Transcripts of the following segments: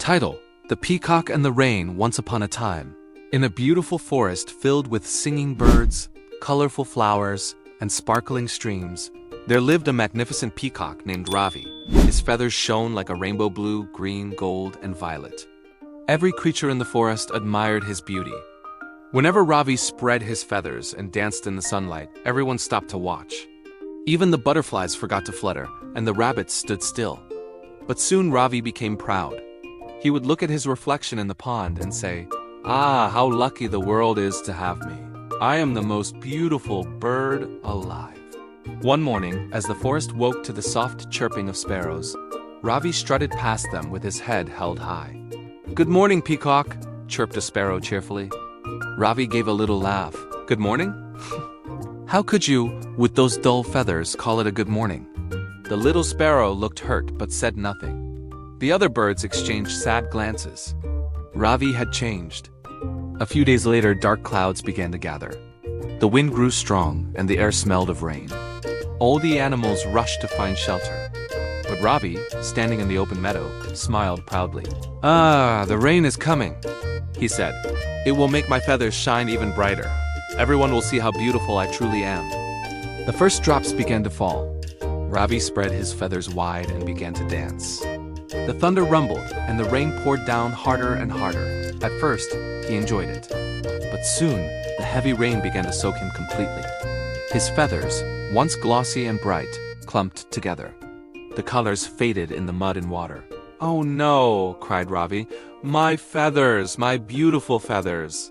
Title: The Peacock and the Rain. Once upon a time, in a beautiful forest filled with singing birds, colorful flowers, and sparkling streams, there lived a magnificent peacock named Ravi. His feathers shone like a rainbow: blue, green, gold, and violet. Every creature in the forest admired his beauty. Whenever Ravi spread his feathers and danced in the sunlight, everyone stopped to watch. Even the butterflies forgot to flutter, and the rabbits stood still. But soon Ravi became proud. He would look at his reflection in the pond and say, "Ah, how lucky the world is to have me. I am the most beautiful bird alive." One morning, as the forest woke to the soft chirping of sparrows, Ravi strutted past them with his head held high. "Good morning, Peacock," chirped a sparrow cheerfully. Ravi gave a little laugh. "Good morning? How could you, with those dull feathers, call it a good morning?" The little sparrow looked hurt but said nothing. The other birds exchanged sad glances. Ravi had changed. A few days later, dark clouds began to gather. The wind grew strong, and the air smelled of rain. All the animals rushed to find shelter. But Ravi, standing in the open meadow, smiled proudly. "Ah, the rain is coming," he said. "It will make my feathers shine even brighter. Everyone will see how beautiful I truly am." The first drops began to fall. Ravi spread his feathers wide and began to dance. The thunder rumbled, and the rain poured down harder and harder. At first, he enjoyed it. But soon, the heavy rain began to soak him completely. His feathers, once glossy and bright, clumped together. The colors faded in the mud and water. "Oh no," cried Ravi. "My feathers, my beautiful feathers."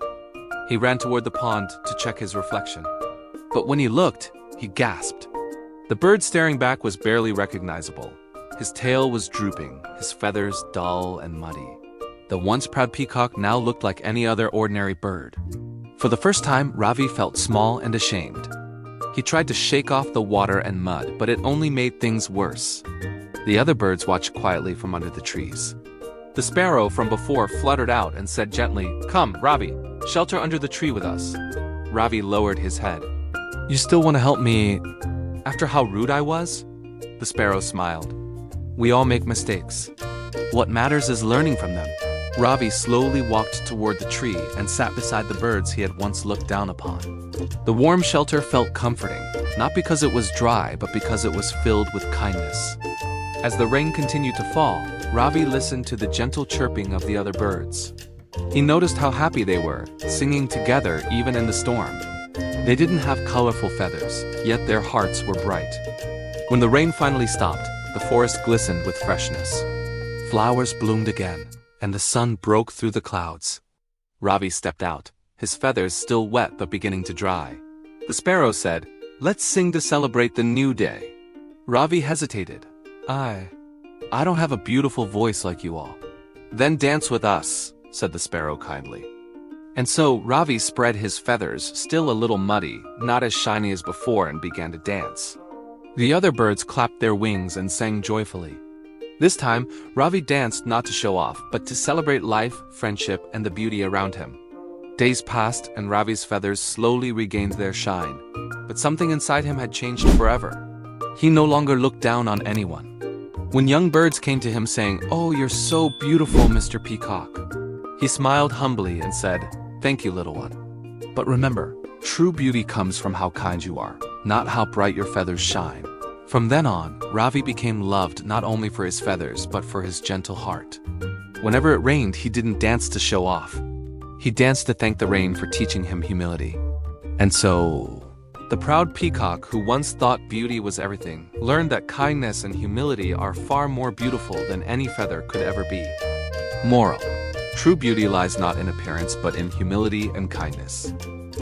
He ran toward the pond to check his reflection. But when he looked, he gasped. The bird staring back was barely recognizable. His tail was drooping, his feathers dull and muddy. The once proud peacock now looked like any other ordinary bird. For the first time, Ravi felt small and ashamed. He tried to shake off the water and mud, but it only made things worse. The other birds watched quietly from under the trees. The sparrow from before fluttered out and said gently, "Come, Ravi, shelter under the tree with us." Ravi lowered his head. "You still want to help me after how rude I was?" The sparrow smiled. "We all make mistakes. What matters is learning from them." Ravi slowly walked toward the tree and sat beside the birds he had once looked down upon. The warm shelter felt comforting, not because it was dry, but because it was filled with kindness. As the rain continued to fall, Ravi listened to the gentle chirping of the other birds. He noticed how happy they were, singing together even in the storm. They didn't have colorful feathers, yet their hearts were bright. When the rain finally stopped, the forest glistened with freshness. Flowers bloomed again, and the sun broke through the clouds. Ravi stepped out, his feathers still wet but beginning to dry. The sparrow said, "Let's sing to celebrate the new day." Ravi hesitated. I don't have a beautiful voice like you all." "Then dance with us," said the sparrow kindly. And so Ravi spread his feathers, still a little muddy, not as shiny as before, and began to dance. The other birds clapped their wings and sang joyfully. This time, Ravi danced not to show off, but to celebrate life, friendship, and the beauty around him. Days passed, and Ravi's feathers slowly regained their shine, but something inside him had changed forever. He no longer looked down on anyone. When young birds came to him saying, "Oh, you're so beautiful, Mr. Peacock," he smiled humbly and said, "Thank you, little one. But remember, true beauty comes from how kind you are, not how bright your feathers shine." From then on, Ravi became loved not only for his feathers, but for his gentle heart. Whenever it rained, he didn't dance to show off. He danced to thank the rain for teaching him humility. And so, the proud peacock who once thought beauty was everything, learned that kindness and humility are far more beautiful than any feather could ever be. Moral: true beauty lies not in appearance, but in humility and kindness.